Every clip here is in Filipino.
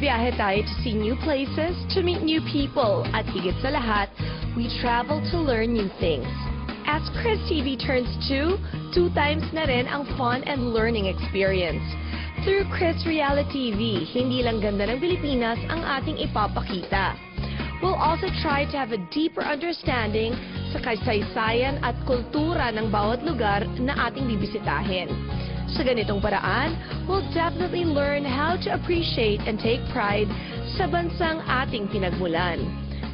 Bumabiyahe tayo to see new places, to meet new people, at higit sa lahat, we travel to learn new things. As Chris TV turns 2 times na rin ang fun and learning experience. Through Chris Reality TV, hindi lang ganda ng Pilipinas ang ating ipapakita. We'll also try to have a deeper understanding sa kasaysayan at kultura ng bawat lugar na ating bibisitahin. Sa ganitong paraan, we'll definitely learn how to appreciate and take pride sa bansang ating pinagmulan.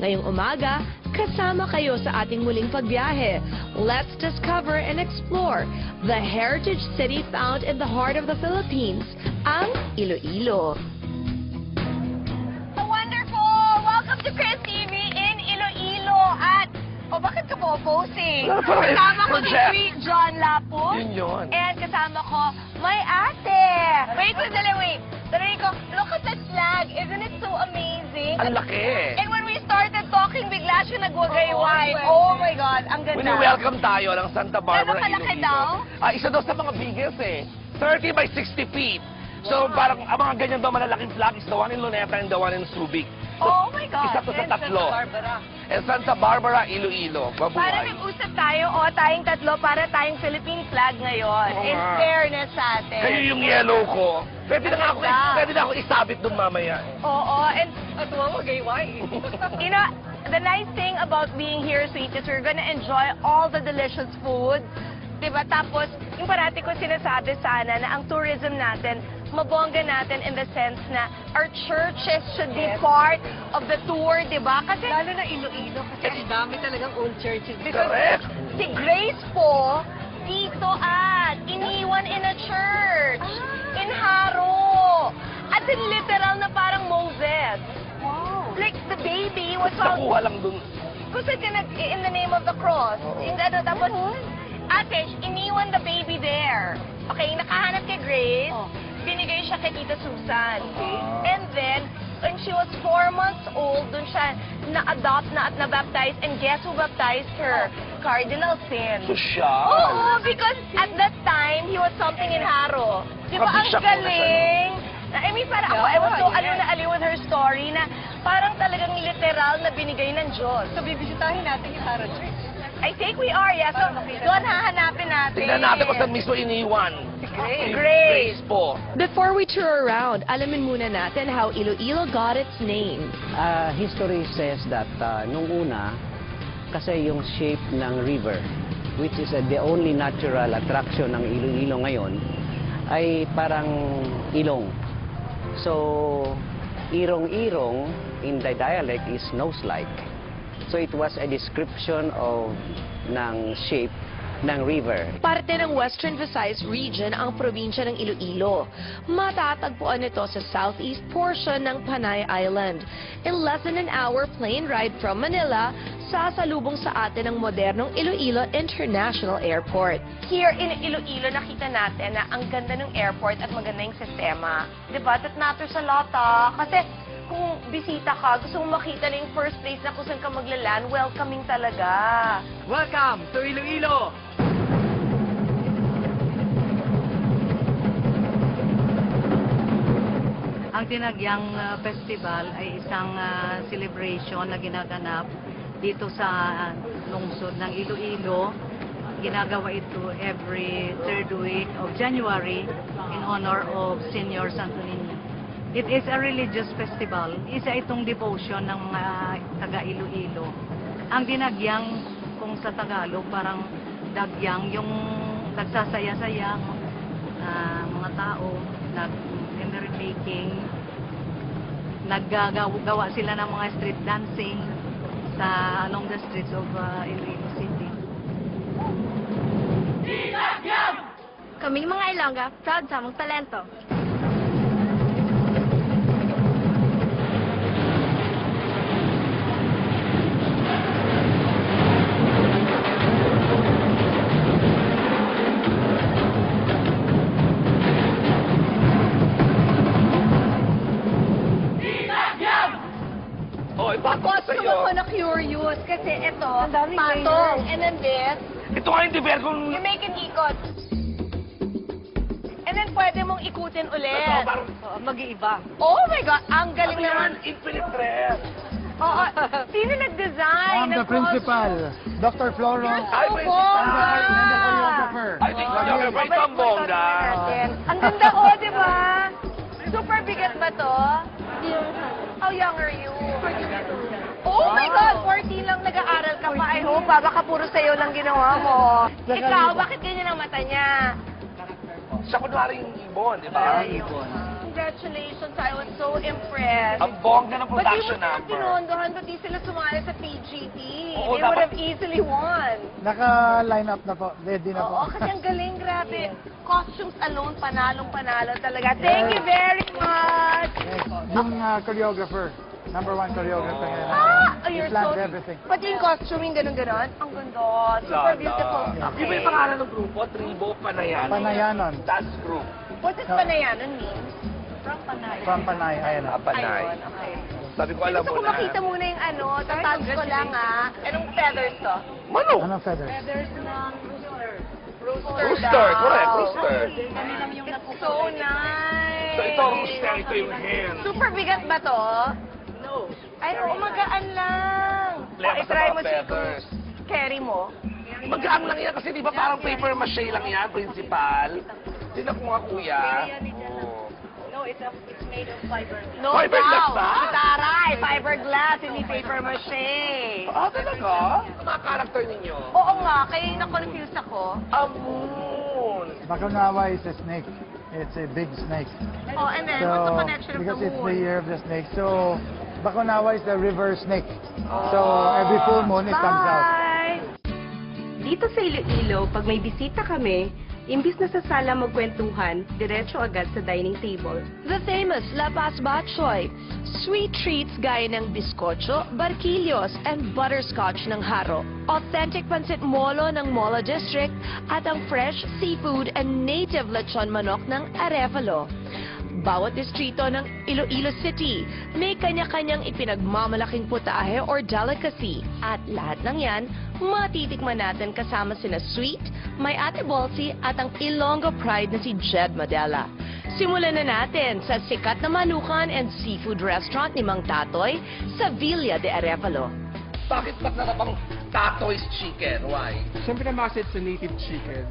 Ngayong umaga, kasama kayo sa ating muling pagbiyahe. Let's discover and explore the heritage city found in the heart of the Philippines, ang Iloilo. Wonderful! Welcome to Chris TV in Iloilo at bakit ka po posing? Kasama ko si Sweet John Lapo. Yun. And kasama ko, my ate. Wait. Tarinig ko, look at that flag. Isn't it so amazing? Ang laki. And when we started talking, bigla siya nagwagayway. Oh my God, ang ganda. Wini-welcome tayo ng Santa Barbara, Gano'n kalaki daw? Isa daw sa mga biggest 30 by 60 feet. So parang ang mga ganyan daw malalaking flag is the one in Luneta and the one in Subic. So, oh my God. Isa to sa tatlo. And Santa Barbara, Iloilo. Para Mabuhay. nag-usap tayo, tayong tatlo, para tayong Philippine flag ngayon. Oo In nga. fairness sa atin. Kayo yung yellow ko. Pwede na ako isabit doon mamaya. Oo, and tuwa mo, gayway. You know, the nice thing about being here, Sweet, is we're gonna enjoy all the delicious food. Diba? Tapos, yung parati ko sinasabi sana na ang tourism natin, mabongga natin in the sense na our churches should be part of the tour, diba? Kasi, lalo na Iloilo, kasi ang dami talagang old churches. Because Correct. si Grace po, dito iniwan in a church. In Haro. At in literal na parang Moses. Wow. Like, the baby was Nakuha lang doon. kasi in the name of the cross. In the, tapos, ate, iniwan the baby there. Okay, nakahanap kay Grace. Binigay siya kay Tita Susan. And then, when she was 4 months old, dun siya na-adopt na at na-baptize. And guess who baptized her? Cardinal Sin. Sosyal. Oo, because at that time, he was something in Haro. Di ba, ang Kabisyak mo na siya, galing? I mean, parang ako, I was so aliw with her story na parang talagang literal na binigay ng Diyos. So, bibisitahin natin yung Haro Church. I think we are, yeah. So, doon hahanapin natin. Tingnan natin kung saan mismo iniwan. Grace po. Before we tour around, alamin muna natin how Iloilo got its name. History says that nung una, kasi yung shape ng river, which is the only natural attraction ng Iloilo ngayon, ay parang ilong. So, irong-irong in the dialect is nose-like. So it was a description of ng shape ng river. Parte ng Western Visayas region ang probinsya ng Iloilo. Matatagpuan ito sa southeast portion ng Panay Island. In less than an hour plane ride from Manila, sasalubong sa atin ang modernong Iloilo International Airport. Here in Iloilo, nakita natin na ang ganda ng airport at maganda yung sistema. Diba? That matters a lot, Kasi kung bisita ka, gusto mong makita na yung first place na kung saan ka maglaland, welcoming talaga. Welcome to Iloilo! Ang Dinagyang Festival ay isang celebration na ginaganap dito sa lungsod ng Iloilo. Ginagawa ito every third week of January in honor of Senior Santo Niño. It is a religious festival. Isa itong devotion ng mga taga-Iloilo. Ang dinagyang, kung sa Tagalog, parang dagyang, yung nagsasaya-saya, mga tao, nag-merrymaking, naggagawa sila ng mga street dancing along the streets of Iloilo City. Kaming mga Ilongga, proud sa among talento. Tapos, ako na curious kasi ito, patong, and then this, Ito nga yung diver kung... you make an ikot. And then pwede mong ikutin Ito, ulit. parang, Mag-iiba. Oh my God, ang ano galing naman. yan? Infinite dress. Oo, sino nag-design? I'm the principal, Dr. Floro. You're Ay, so principal. I'm the bongga. choreographer. I think choreographer ito ang bongga. Ang ganda ko, di ba? Super bigat ba to? How young are you? Oh my God, 14 lang nag-aaral ka pa. I hope, baka puro sa'yo lang ginawa mo. Ikaw, bakit ganyan ang mata niya? Siya kunwari yung ibon, di ba? Congratulations, I was so impressed. Ang bongga ng But di production mo sila number. pinondohan, ba't di sila sumali sa PGT? Oo, They dapat- would have easily won. Naka-line up na po. Ready na po. Oo, kasi ang galing, grabe. Costumes alone, panalong-panalo talaga. Thank you very much! Yung choreographer, number 1 choreographer ngayon. Ah! Oh, He you're planned so... everything. Pati yung costuming, ganun-ganon. Ang ganda. Super beautiful. Di ba yung pangalan ng grupo? Tribo Panayanon. Panayanon. That's group. What does Panayanon mean? From Panay. From Panay, ayan na. Panay. Ayun, okay. Sabi ko, alam Gusto mo ko na. makita muna yung ano, tatag ko lang ah. Anong feathers to? Manok. Anong feathers? Rooster, correct, rooster. It's so nice. So ito, rooster, ito yung hen. Super bigat ba to? No. Ay, oo, magaan lang. Lema sa I-try mga mo feathers. Carry mo. Magaan lang yan kasi di ba parang paper mache lang yan, principal. Hindi na mga kuya. Oo. No Fiberglass doubt. ba? Taray, fiberglass, hindi paper mache. Ah, talaga? Ang mga character ninyo? Oo nga, kaya na-confuse ako. Amun. Bakunawa is a snake. It's a big snake. Oh, and then, what's the connection of because the it's the moon? year of the snake. So, Bakunawa is the river snake. So, every full moon it comes out. Bye! Dito sa Iloilo, pag may bisita kami, imbis na sa sala magkwentuhan, diretso agad sa dining table. The famous La Paz Batchoy. Sweet treats gaya ng bizcocho, barquillos, and butterscotch ng Haro. Authentic pancit molo ng Molo District at ang fresh seafood and native lechon manok ng Arevalo. Bawat distrito ng Iloilo City may kanya-kanyang ipinagmamalaking putahe or delicacy. At lahat ng yan, matitikman natin kasama sina Sweet, may Ate Bolsi at ang Ilonggo Pride na si Jed Madela. Simulan na natin sa sikat na manukan and seafood restaurant ni Mang Tatoy sa Villa de Arevalo. Bakit ba't nakapang Tatoy's Chicken? Why? Siyempre naman kasi it's a native chicken.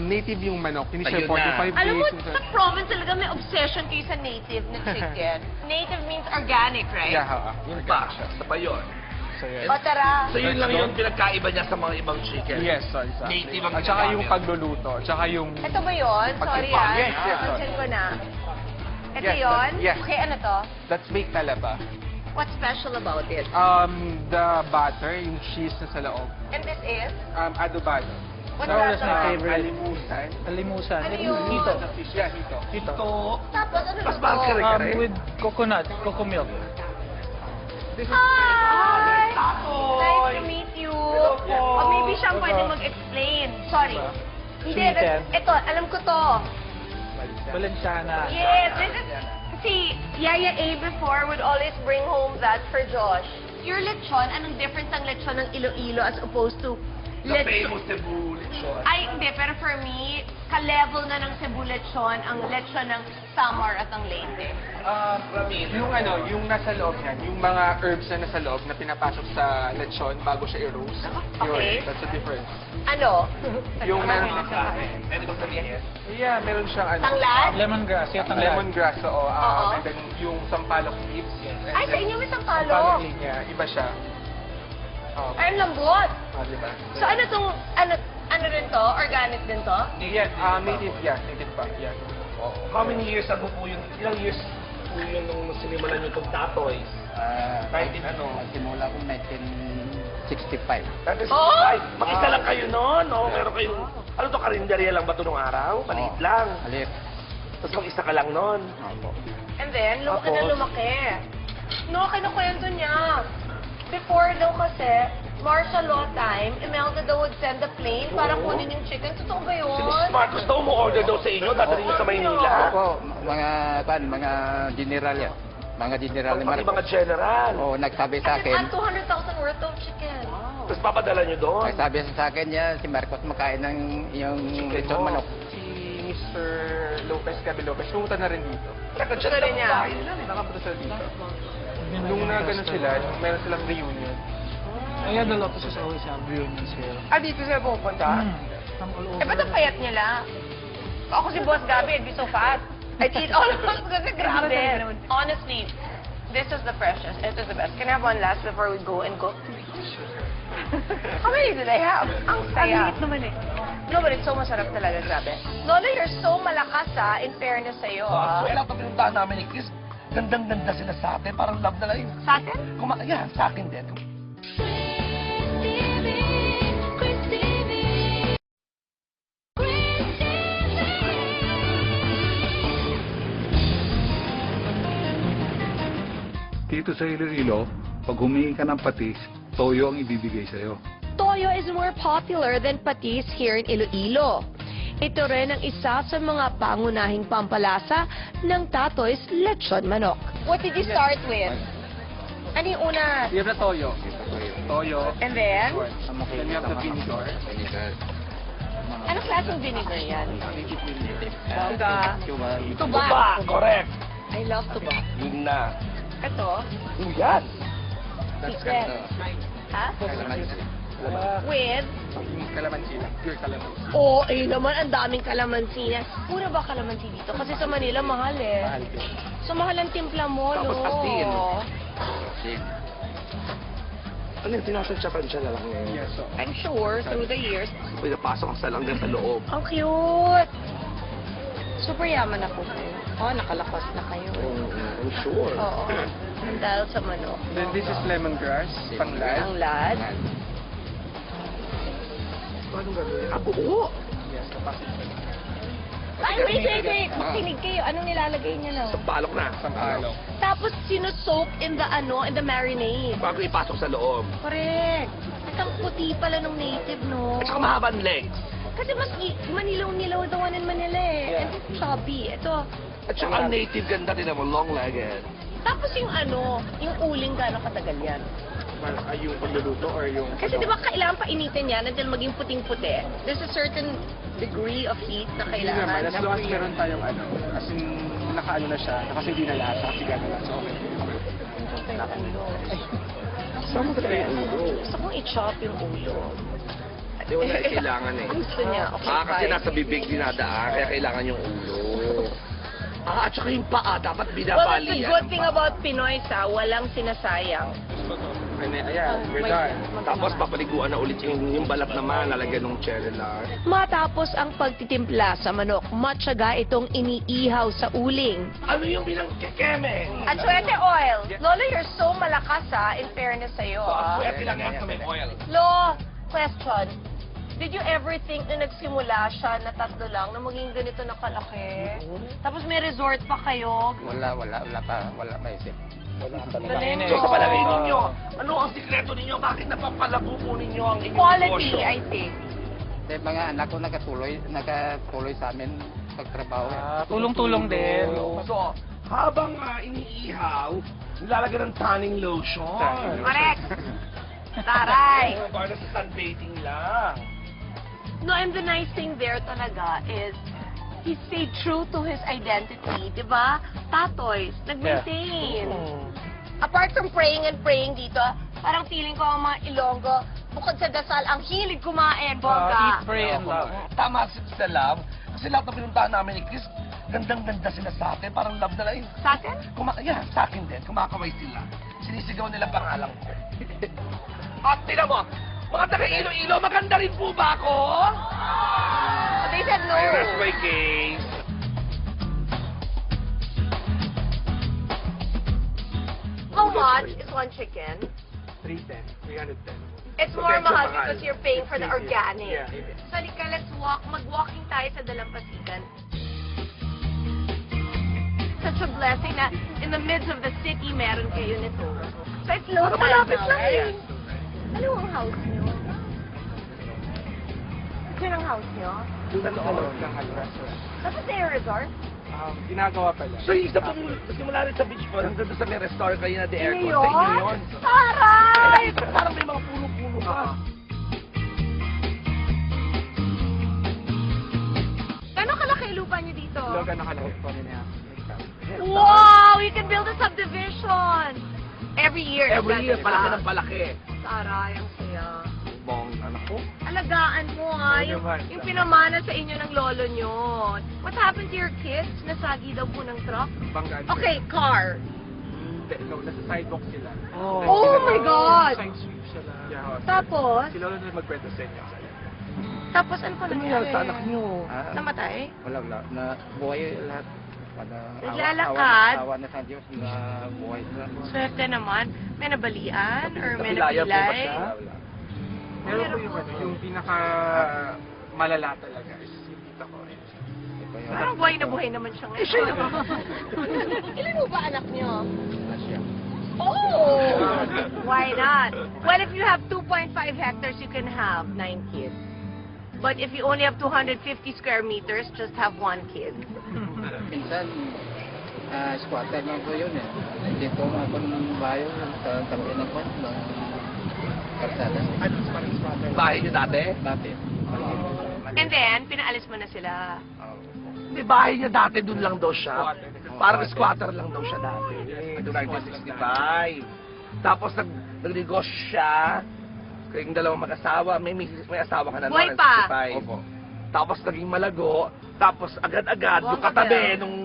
Native yung manok. Hindi siya Ayun na. 45 days. Alam mo, sa province talaga may obsession kayo sa native na chicken. Native means organic, right? Yeah, Yung ba? Sa pa yun. So, yes. O tara. So yun lang yung pinagkaiba niya sa mga ibang chicken. Yes, so exactly. Native ang At saka yung ginagamit. pagluluto. At saka yung... Ito ba yun? Sorry Pagkipang. ah. Yes, yes, sorry. Pansin ko na. Ito Yes, yun? yes. Okay, ano to? That's baked talaba. What's special about it? The butter, yung cheese na sa loob. And this is? Adobado. What's That was that? my favorite. Alimusan. Alimusan. Ano yun? Hito. Yeah, hito. Ito. Tapos ano Mas to? mahal ka rin ka rin. With coconut, coco milk. Hi! Tatoy! Nice to meet you. po. O maybe siya ang pwede mag-explain. Sorry. Hindi, Sweeten. ito, alam ko to. Valenciana. Yes, this is... See, Yaya A before would always bring home that for Josh. Your lechon, anong difference ng lechon ng Iloilo as opposed to The famous Cebu lechon. Ay, hindi. Pero for me, ka-level na ng Cebu lechon ang lechon ng Samar at ang Leyte. Ramil. Yung nasa loob niyan, yung mga herbs na nasa loob na pinapasok sa lechon bago siya i-roast. Okay. Yun, that's the difference. Ano? Yung meron Pwede bang sabihin? Yeah, meron siyang Tanglad? Lemongrass. lemongrass, oo. Oo. And then yung sampalok leaves. And Ay, sa then inyo may sampalok sampalok. leaf niya, iba siya. Ay, ang lambot. Diba? So ano tong, ano rin to? Organic din to? Yes, native, yeah, native pa, yeah. How many years ago po yun? Ilang years po yun nung sinimulan nyo itong Tatoy? 19 ano? Simula ko 1965. That is Oh! Mag-isa lang kayo noon, no? Meron kayong... Ano to, karinderya lang ba ito nung araw? Maliit lang. Alit. Tapos mag-isa ka lang noon. And then, lumaki na Tapos? lumaki. No, kinukwento niya. Before daw kasi, martial law time, Imelda daw would send the plane para kunin yung chicken. Totoo ba yun? Si Miss Marcos daw mo-order daw sa inyo, dadalhin nyo sa Maynila. Opo, mga general yan. Mga general ni Pati Marcos. mga general. Oo, nagsabi sa At akin. 200,000 worth of chicken. Tapos papadala nyo doon. Nagsabi sa akin niya, si Marcos makain ng yung Chicken lechon mo. manok. Si Mr. Lopez, Gabby Lopez, pumunta na rin dito. Nakapunta rin niya. Nakapunta sila dito. Nung nagano sila, meron silang reunion. Yeah, the Lopez's always have reunions here. Dito sila pupunta? From all over. Ba't ang payat nila? Ako si Boss Gabby, I'd be so fat. I'd eat all of us kasi grabe. Honestly, this is the freshest. It is the best. Can I have one last before we go and cook? How many do they have? Ang saya. Ang liit naman eh. No, but it's so masarap talaga, grabe. Lola, you're so malakas in fairness sa'yo. So, ilang pinuntahan namin ni Chris, gandang-ganda sila sa atin. Parang love na lang yun. Sa atin? Yeah, sa akin din. Dito sa Iloilo, pag humingi ka ng patis, toyo ang ibibigay sa'yo. Toyo is more popular than patis here in Iloilo. Ito rin ang isa sa mga pangunahing pampalasa ng Tatoy's lechon manok. What did you start with? Ano yung una? You have the toyo. Toyo. And then? Then you have the vinegar. Anong klaseng vinegar yan? Tuba. Tuba, correct. I love tuba. Yun na. Ito? Yan. Secret. Ha? With? Calamansi lang. Pure calamansi. Oo, naman, ang daming kalamansi na. Pura ba kalamansi dito? Kasi sa Manila, mahal eh. Mahal din. So, mahal ang timpla mo, Tapos no? asin. Ano yung tinatansya-tansya na lang ngayon? Yes, so. I'm sure, through the years. Pinapasok ang salang din sa loob. Ang cute! Super yaman ako kayo. Oh, nakalakas na kayo. I'm sure. Oo. Dahil sa manok. Then this is lemongrass, panglad. Ang lad. Paano gagawin? Buo! Yes, kapatid. Ay, wait. Makinig kayo. Anong nilalagay niya na? Sa balok na. Sampalok. Tapos, sinusoak in the marinade. Bago ipasok sa loob. Correct. At ang puti pala ng native, no? At saka mahabang legs. Kasi mas manilaw-nilaw the one in Manila eh. Yeah. And it's chubby. Ito. At saka ang native ganda din naman, long-legged. Tapos yung yung uling gano'ng katagal yan. Well, yung pagluluto or yung... Kasi di ba kailangan painitin yan until maging puting-puti? There's a certain degree of heat na Hindi naman, kailangan. as long as meron tayong as in, nakaano na siya, nakasindi na lahat, nakasiga na lang. So, okay. Saan mo talaga yung ulo? Gusto kong i-chop yung ulo. Hindi, wala kailangan eh. Gusto niya. Okay, Kasi fine. nasa bibig dinadaan, kaya kailangan yung ulo. At saka yung paa, dapat Well, that's binabali the yan. good thing about Pinoy walang sinasayang. Ayan, we're done. Tapos papaliguan na ulit yung balat naman, lalagyan ng cherry lang. Matapos ang pagtitimpla sa manok, matyaga itong iniihaw sa uling. Ano yung bilang kekeme? At suwete oil. Lola, you're so malakas in fairness sa'yo. Pwede lang yan sa may oil. Lo, question. Did you ever think na nagsimula siya na tatlo lang na maging ganito na kalaki? Tapos may resort pa kayo? Wala maisip. Galing So sa palagay mo. ninyo, ano ang sikreto ninyo? Bakit napapalago po ninyo ang inyong Quality, negosyo? I think. Yung mga anak ko nakatuloy sa amin pagtrabaho. Tulong-tulong din. So, habang iniihaw, nilalagyan ng tanning lotion. Correct. Taray. Para sa sunbathing lang. No, and the nice thing there talaga is he stayed true to his identity, di ba? Tatoys, nag-maintain. Apart from praying dito, parang feeling ko ang mga Ilonggo, bukod sa dasal, ang hilig kumain, bongga. Eat, pray, and love. Tama sa love. Kasi lahat ng pinuntahan namin ni Chris, gandang-ganda sila sa atin. Parang love na lang yun. Sa atin? Yeah, sa akin din. Kumakaway sila. Sinisigaw nila pangalan ko. At tinan mo, mga taga-Iloilo, maganda rin po ba ako? They said no. I rest my case. How much is one chicken? 310. It's So, more medyo mahal mahal. because you're paying for the organic. Yeah. So, halika, let's walk. Mag-walking tayo sa Dalampasigan. Such a blessing na in the midst of the city, meron kayo nito. So, it's low Ano, malapit lang eh. Ano ang house niyo? Ito ang house niyo? Sa loob ng restaurant. Tapos na resort? Ginagawa pa lang. So, yung isa pong simula rin sa beach po, hanggang doon sa may restaurant kayo na the aircon. Yun? Sa inyo yun. Taray! Parang may mga puno-puno pa. Gano'ng kalaki malaki lupa niyo dito? Logan nakalaki po niya. Wow! You can build a subdivision! Every year. Every year, palaki ng palaki. Taray, ang saya. Bong, anak ko. Alagaan mo ha, yung pinamana sa inyo ng lolo nyo. What happened to your kids? Nasagi daw po ng truck? Banggaan. Okay, car. No, nasa sidewalk sila. Oh my God! Side sweep sila. Yeah, Tapos? Si Lolo na magkwento sa inyo. Tapos ano pa nangyari? Sa anak nyo. Namatay? Wala. Na buhay lahat. Naglalakad? Awa na sa Diyos na buhay sila. Swerte naman. May nabalian? Or may Napilaya po ba napilay? siya? Meron po yung pinaka malala talaga is yung tita ko. Parang buhay na buhay naman siya ngayon. Ilan mo ba anak niyo? Oh! Why not? Well, if you have 2.5 hectares, you can have 9 kids. But if you only have 250 square meters, just have 1 kid. Minsan, squatter lang po yun eh. Dito ako ng bayo sa tabi ng kwan, ng karsada. Bahay nyo dati? Dati. And then, pinaalis mo na sila. Hindi, bahay niya dati, dun lang daw siya. Parang squatter lang daw siya dati. Doon 1965. Tapos nagnegosyo siya. Kayong dalawang mag-asawa. May asawa ka na Buhay pa. 1965. Opo. Tapos naging malago. Tapos agad-agad, yung katabi, nung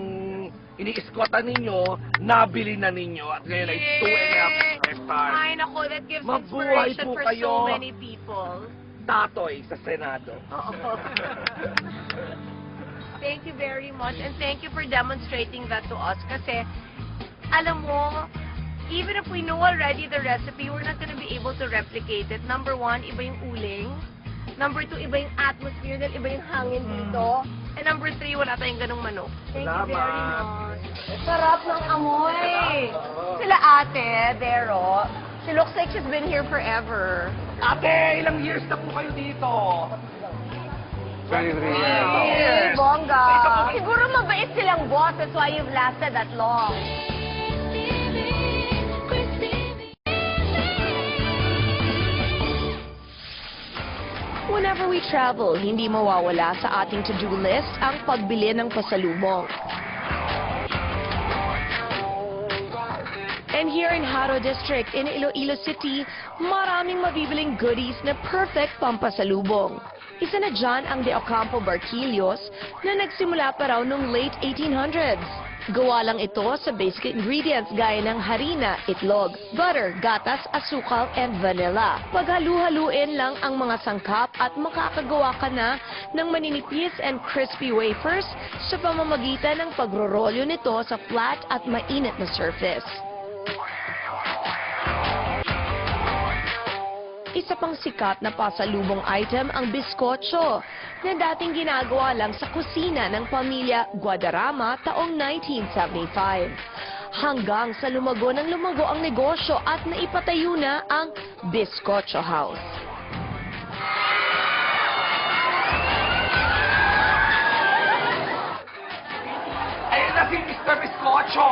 ini-squatan ninyo, nabili na ninyo. At ngayon ay 2.5 hectares. Ay, nako, that gives Mabuhay inspiration po for kayo. so many people. Tatoy sa Senado. Oo. Thank you very much and thank you for demonstrating that to us kasi alam mo, even if we know already the recipe, we're not gonna be able to replicate it. Number 1, iba yung uling. Number 2, iba yung atmosphere dahil iba yung hangin dito. And number 3, wala tayong ganong manok. Thank you very much. Sarap ng amoy. Sila ate, Vero, she looks like she's been here forever. Ate, ilang years na po kayo dito? 23 Hey, bongga. Siguro mabait silang boss. That's why you've lasted that long. Whenever we travel, hindi mawawala sa ating to-do list ang pagbili ng pasalubong. And here in Haro District in Iloilo City, maraming mabibiling goodies na perfect pampasalubong. Isa na dyan ang De Ocampo Barquillos na nagsimula pa raw noong late 1800s. Gawa lang ito sa basic ingredients gaya ng harina, itlog, butter, gatas, asukal, and vanilla. Paghalu-haluin lang ang mga sangkap at makakagawa ka na ng maninipis and crispy wafers sa pamamagitan ng pagrorolyo nito sa flat at mainit na surface. Isa pang sikat na pasalubong item ang biskotso na dating ginagawa lang sa kusina ng pamilya Guadarrama taong 1975. Hanggang sa lumago ng lumago ang negosyo at naipatayo na ang Biskotso House. Ayun na si Mr. Biskotso!